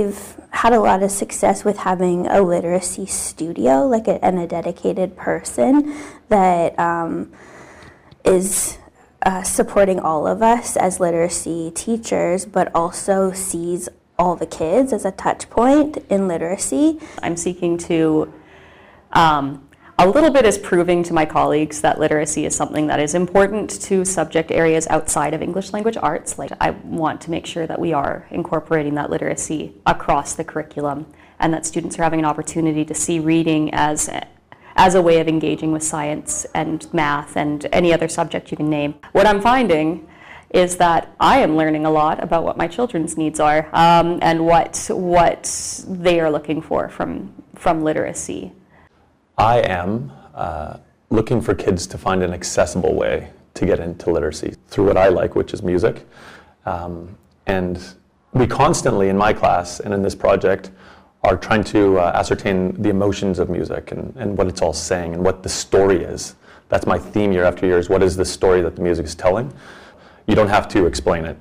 we've had a lot of success with having a literacy studio, like and a dedicated person that is supporting all of us as literacy teachers, but also sees all the kids as a touch point in literacy. I'm seeking to a little bit is proving to my colleagues that literacy is something that is important to subject areas outside of English language arts. Like, I want to make sure that we are incorporating that literacy across the curriculum, and that students are having an opportunity to see reading as a way of engaging with science and math and any other subject you can name. What I'm finding is that I am learning a lot about what my children's needs are, and what they are looking for from literacy. I am looking for kids to find an accessible way to get into literacy through what I like, which is music. And we constantly, in my class and in this project, are trying to ascertain the emotions of music and what it's all saying and what the story is. That's my theme year after year, is what is the story that the music is telling? You don't have to explain it.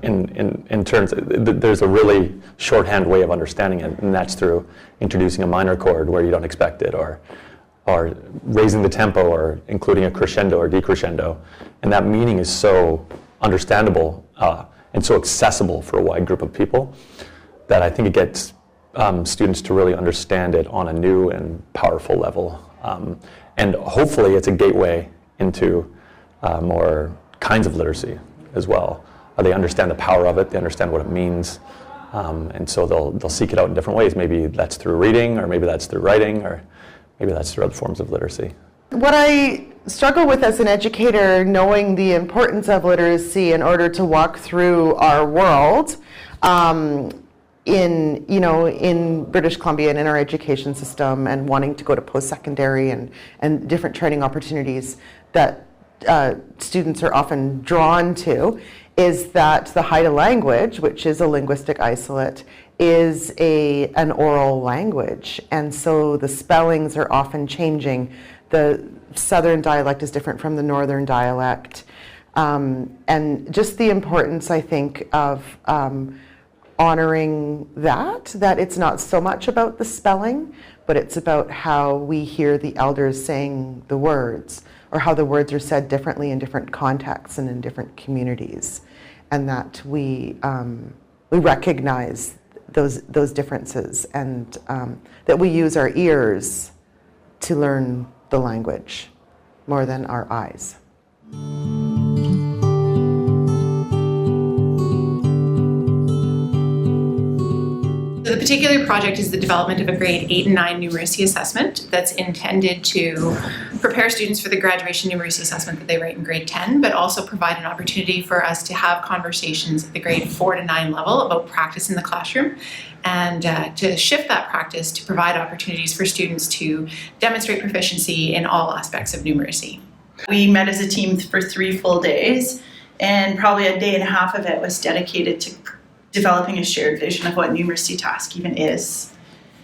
In terms, there's a really shorthand way of understanding it, and that's through introducing a minor chord where you don't expect it, or raising the tempo, or including a crescendo or decrescendo. And that meaning is so understandable and so accessible for a wide group of people that I think it gets students to really understand it on a new and powerful level. And hopefully it's a gateway into more kinds of literacy as well. They understand the power of it, they understand what it means, and so they'll seek it out in different ways. Maybe that's through reading, or maybe that's through writing, or maybe that's through other forms of literacy. What I struggle with as an educator, knowing the importance of literacy in order to walk through our world, in British Columbia and in our education system, and wanting to go to post-secondary and different training opportunities that students are often drawn to, is that the Haida language, which is a linguistic isolate, is an oral language. And so the spellings are often changing. The southern dialect is different from the northern dialect. And just the importance, I think, of honoring that it's not so much about the spelling, but it's about how we hear the elders saying the words, or how the words are said differently in different contexts and in different communities, and that we recognize those differences, and that we use our ears to learn the language more than our eyes. The particular project is the development of a grade 8 and 9 numeracy assessment that's intended to prepare students for the graduation numeracy assessment that they write in grade 10, but also provide an opportunity for us to have conversations at the grade 4 to 9 level about practice in the classroom, and to shift that practice to provide opportunities for students to demonstrate proficiency in all aspects of numeracy. We met as a team for 3 full days, and probably a day and a half of it was dedicated to developing a shared vision of what numeracy task even is.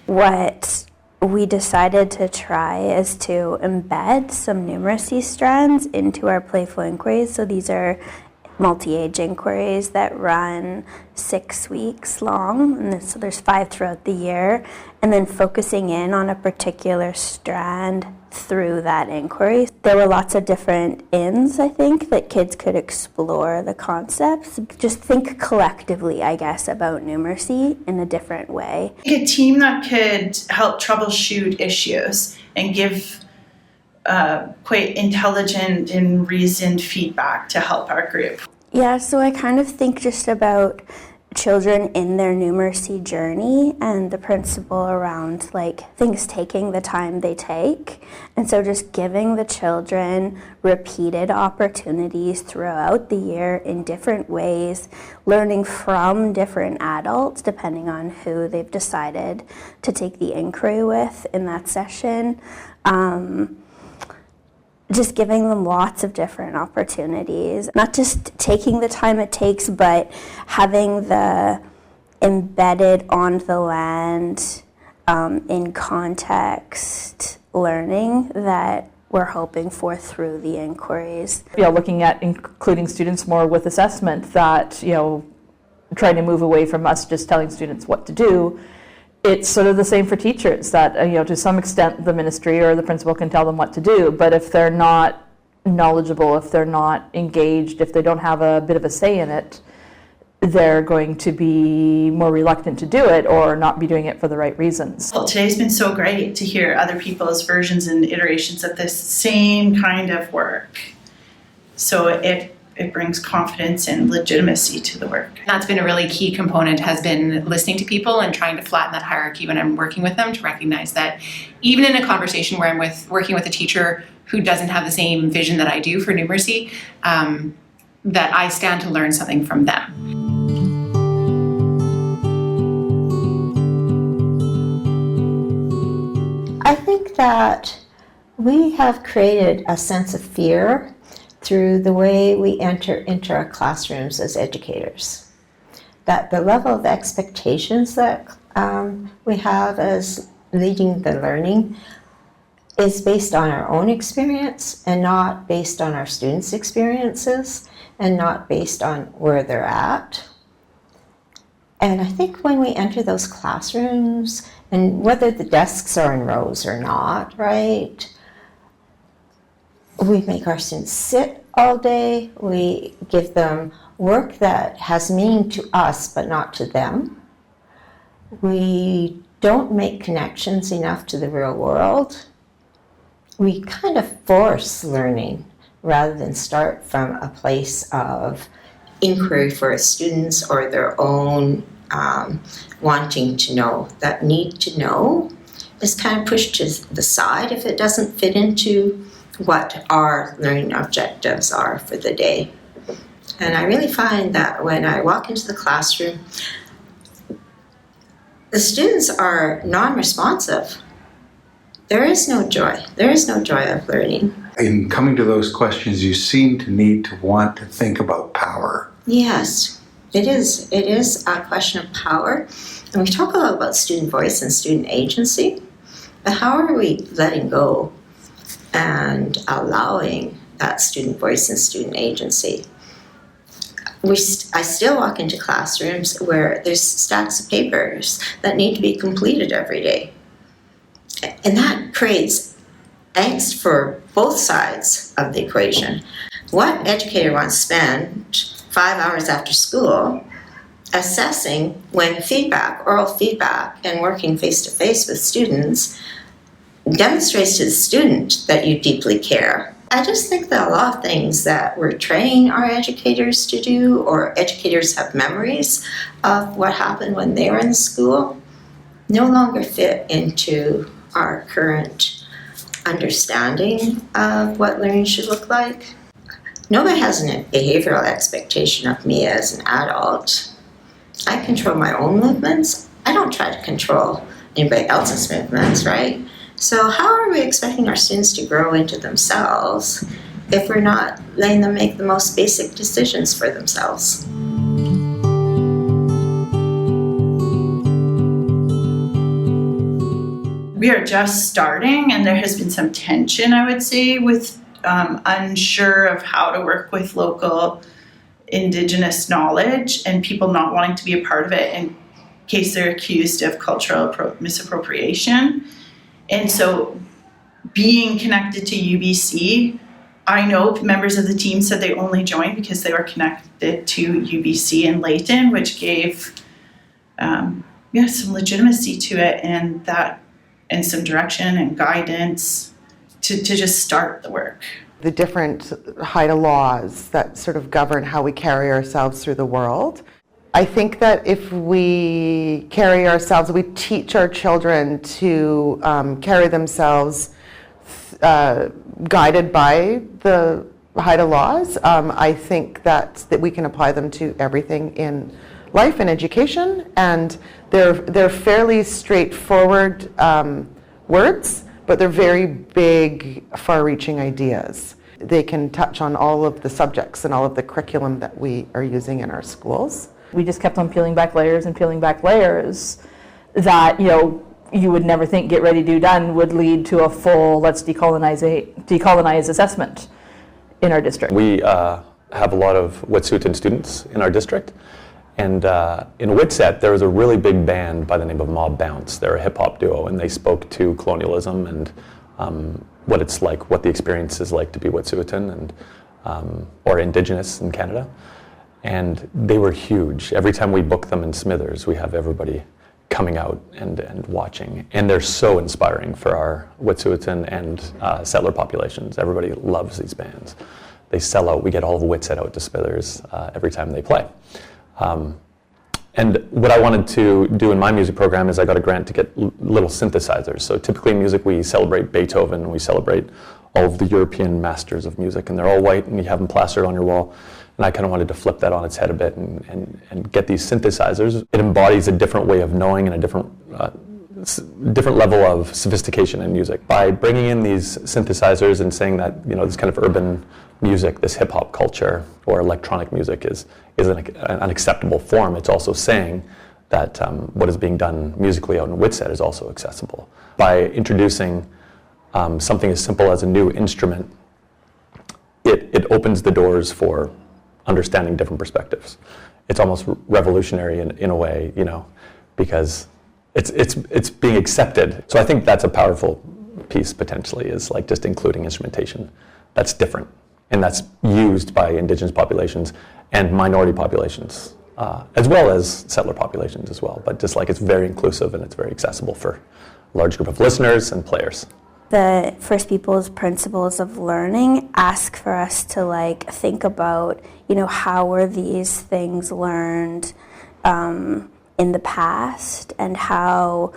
What we decided to try is to embed some numeracy strands into our playful inquiries. So these are multi-age inquiries that run 6 weeks long, and so there's 5 throughout the year, and then focusing in on a particular strand through that inquiry. There were lots of different ends, I think, that kids could explore the concepts. Just think collectively, I guess, about numeracy in a different way. A team that could help troubleshoot issues and give quite intelligent and reasoned feedback to help our group. Yeah, so I kind of think just about children in their numeracy journey and the principle around like things taking the time they take. And so just giving the children repeated opportunities throughout the year in different ways, learning from different adults depending on who they've decided to take the inquiry with in that session. Just giving them lots of different opportunities, not just taking the time it takes, but having the embedded on the land, in context learning that we're hoping for through the inquiries. Looking at including students more with assessment, that, trying to move away from us just telling students what to do. It's sort of the same for teachers, that to some extent the ministry or the principal can tell them what to do, but if they're not knowledgeable, if they're not engaged, if they don't have a bit of a say in it, they're going to be more reluctant to do it or not be doing it for the right reasons. Well, today's been so great to hear other people's versions and iterations of this same kind of work. So it brings confidence and legitimacy to the work. That's been a really key component, has been listening to people and trying to flatten that hierarchy when I'm working with them, to recognize that even in a conversation where I'm working with a teacher who doesn't have the same vision that I do for numeracy, that I stand to learn something from them. I think that we have created a sense of fear through the way we enter into our classrooms as educators. That the level of expectations that we have as leading the learning is based on our own experience and not based on our students' experiences and not based on where they're at. And I think when we enter those classrooms, and whether the desks are in rows or not, right? We make our students sit all day. We give them work that has meaning to us but not to them. We don't make connections enough to the real world. We kind of force learning rather than start from a place of inquiry for students or their own wanting to know. That need to know is kind of pushed to the side if it doesn't fit into what our learning objectives are for the day. And I really find that when I walk into the classroom, the students are non-responsive. There is no joy. There is no joy of learning. In coming to those questions, you seem to need to want to think about power. Yes, it is. It is a question of power. And we talk a lot about student voice and student agency, but how are we letting go and allowing that student voice and student agency? I still walk into classrooms where there's stacks of papers that need to be completed every day. And that creates angst for both sides of the equation. What educator wants to spend 5 hours after school assessing when oral feedback, and working face-to-face with students demonstrates to the student that you deeply care? I just think that a lot of things that we're training our educators to do, or educators have memories of what happened when they were in school, no longer fit into our current understanding of what learning should look like. Nobody has a behavioral expectation of me as an adult. I control my own movements. I don't try to control anybody else's movements, right? So how are we expecting our students to grow into themselves if we're not letting them make the most basic decisions for themselves? We are just starting, and there has been some tension, I would say, with unsure of how to work with local Indigenous knowledge and people not wanting to be a part of it in case they're accused of cultural misappropriation. And so being connected to UBC, I know members of the team said they only joined because they were connected to UBC in Layton, which gave some legitimacy to it, and some direction and guidance to just start the work. The different Haida laws that sort of govern how we carry ourselves through the world. I think that if we carry ourselves, we teach our children to carry themselves guided by the Haida laws. I think that we can apply them to everything in life and education, and they're fairly straightforward words, but they're very big, far-reaching ideas. They can touch on all of the subjects and all of the curriculum that we are using in our schools. We just kept on peeling back layers and peeling back layers that, you would never think Get Ready, Do, Done would lead to a full let's decolonize assessment in our district. We have a lot of Wet'suwet'en students in our district, And in Whitset, there was a really big band by the name of Mob Bounce. They're a hip-hop duo, and they spoke to colonialism and what it's like, what the experience is like to be Wet'suwet'en and or Indigenous in Canada. And they were huge. Every time we book them in Smithers, we have everybody coming out and watching. And they're so inspiring for our Wet'suwet'en and settler populations. Everybody loves these bands. They sell out. We get all of Whitset out to Smithers every time they play. And what I wanted to do in my music program is I got a grant to get little synthesizers. So typically in music we celebrate Beethoven, we celebrate all of the European masters of music, and they're all white and you have them plastered on your wall. And I kind of wanted to flip that on its head a bit and get these synthesizers. It embodies a different way of knowing and a different level of sophistication in music. By bringing in these synthesizers and saying that, you know, this kind of urban music, this hip-hop culture or electronic music is an acceptable form, it's also saying that what is being done musically out in Whitset is also accessible. By introducing something as simple as a new instrument, it opens the doors for understanding different perspectives. It's almost revolutionary in a way, you know, because it's being accepted. So I think that's a powerful piece potentially, is like just including instrumentation that's different and that's used by Indigenous populations and minority populations, as well as settler populations as well. But just like it's very inclusive and it's very accessible for a large group of listeners and players. The First Peoples principles of learning ask for us to like think about, you know, how were these things learned in the past, and how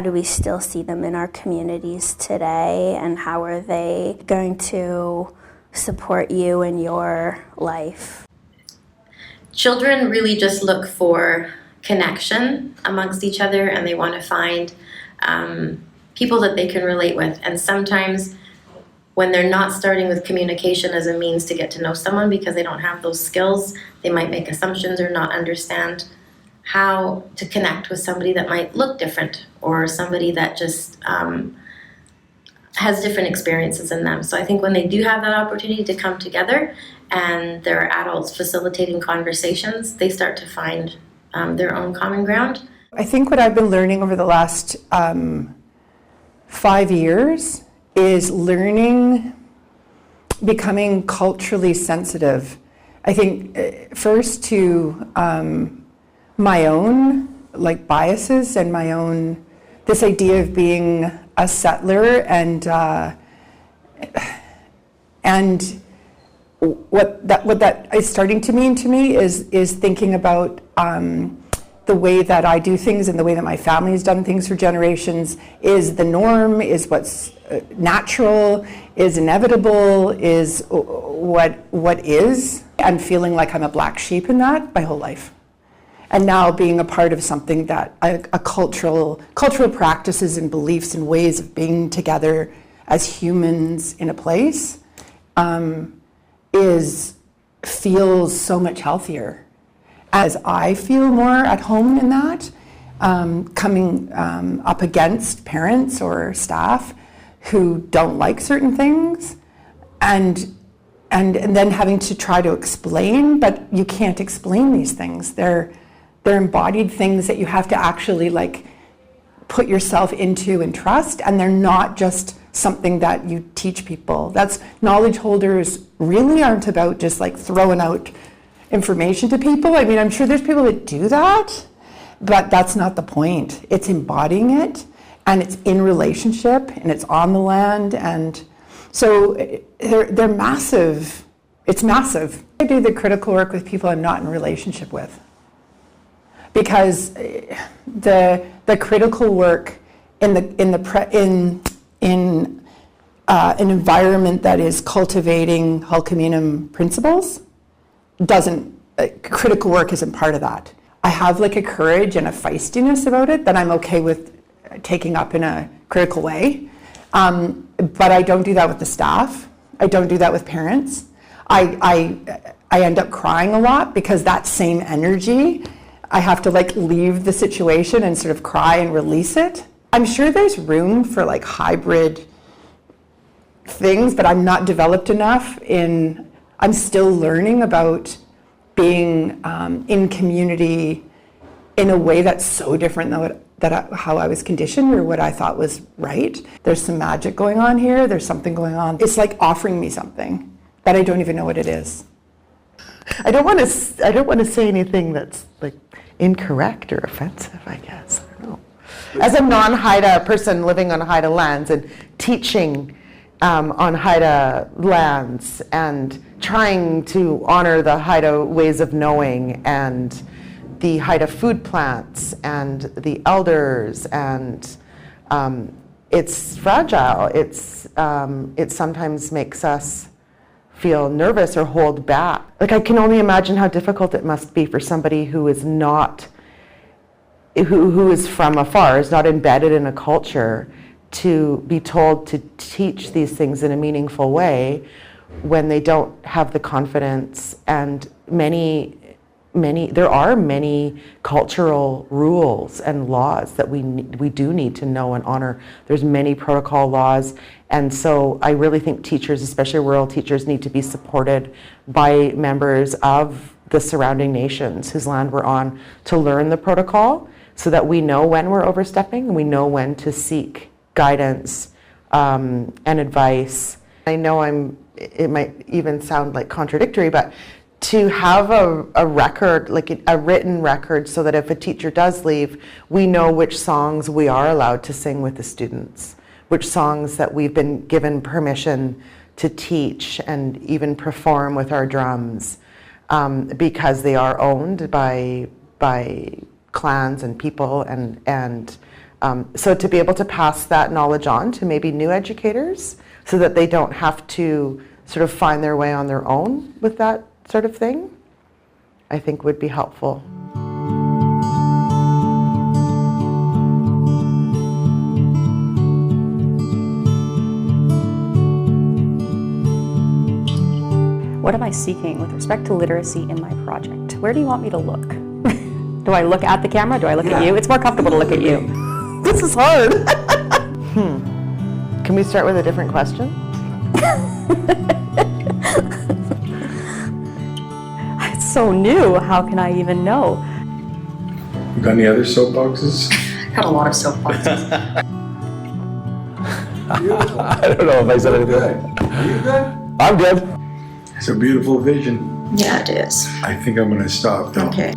do we still see them in our communities today, and how are they going to support you in your life? Children really just look for connection amongst each other, and they want to find people that they can relate with. And sometimes when they're not starting with communication as a means to get to know someone because they don't have those skills, they might make assumptions or not understand how to connect with somebody that might look different, or somebody that just has different experiences in them. So I think when they do have that opportunity to come together and there are adults facilitating conversations, they start to find their own common ground. I think what I've been learning over the last 5 years is becoming culturally sensitive. I think first to my own like biases and my own, this idea of being a settler and what that is starting to mean to me is thinking about the way that I do things and the way that my family has done things for generations is the norm, is what's natural, is inevitable, is what is, and feeling like I'm a black sheep in that my whole life. And now being a part of something that a cultural practices and beliefs and ways of being together as humans in a place feels so much healthier. As I feel more at home in that, coming up against parents or staff who don't like certain things, and then having to try to explain, but you can't explain these things. They're embodied things that you have to actually like put yourself into and trust, and they're not just something that you teach people. That's knowledge holders really aren't about just like throwing out information to people. I mean, I'm sure there's people that do that, but that's not the point. It's embodying it, and it's in relationship, and it's on the land, and so they're massive. It's massive. I do the critical work with people I'm not in relationship with, because the critical work in an environment that is cultivating Hulkaminam principles critical work isn't part of that. I have like a courage and a feistiness about it that I'm okay with taking up in a critical way, but I don't do that with the staff. I don't do that with parents. I end up crying a lot because that same energy, I have to like leave the situation and sort of cry and release it. I'm sure there's room for like hybrid things, but I'm not developed enough I'm still learning about being in community in a way that's so different than how I was conditioned or what I thought was right. There's some magic going on here. There's something going on. It's like offering me something that I don't even know what it is. I don't want to say anything that's like incorrect or offensive, I guess. I don't know. As a non-Haida person living on Haida lands and teaching on Haida lands and trying to honor the Haida ways of knowing and the Haida food plants and the elders, and it's fragile. It sometimes makes us feel nervous or hold back. Like, I can only imagine how difficult it must be for somebody who is not, who is from afar, is not embedded in a culture, to be told to teach these things in a meaningful way when they don't have the confidence. And there are many cultural rules and laws that we do need to know and honor. There's many protocol laws, and so I really think teachers, especially rural teachers, need to be supported by members of the surrounding nations whose land we're on to learn the protocol, so that we know when we're overstepping and we know when to seek guidance and advice. I know it might even sound like contradictory, but to have a record, like a written record, so that if a teacher does leave, we know which songs we are allowed to sing with the students, which songs that we've been given permission to teach and even perform with our drums, because they are owned by clans and people, and so to be able to pass that knowledge on to maybe new educators, so that they don't have to sort of find their way on their own with that sort of thing, I think would be helpful. What am I seeking with respect to literacy in my project? Where do you want me to look? Do I look at the camera? Do I look at you? It's more comfortable to look at you. This is hard. Can we start with a different question? It's so new. How can I even know? You got any other soapboxes? Got a lot of soapboxes. I don't know if I said anything. Are you good? I'm good. It's a beautiful vision. Yeah, it is. I think I'm going to stop though. Okay.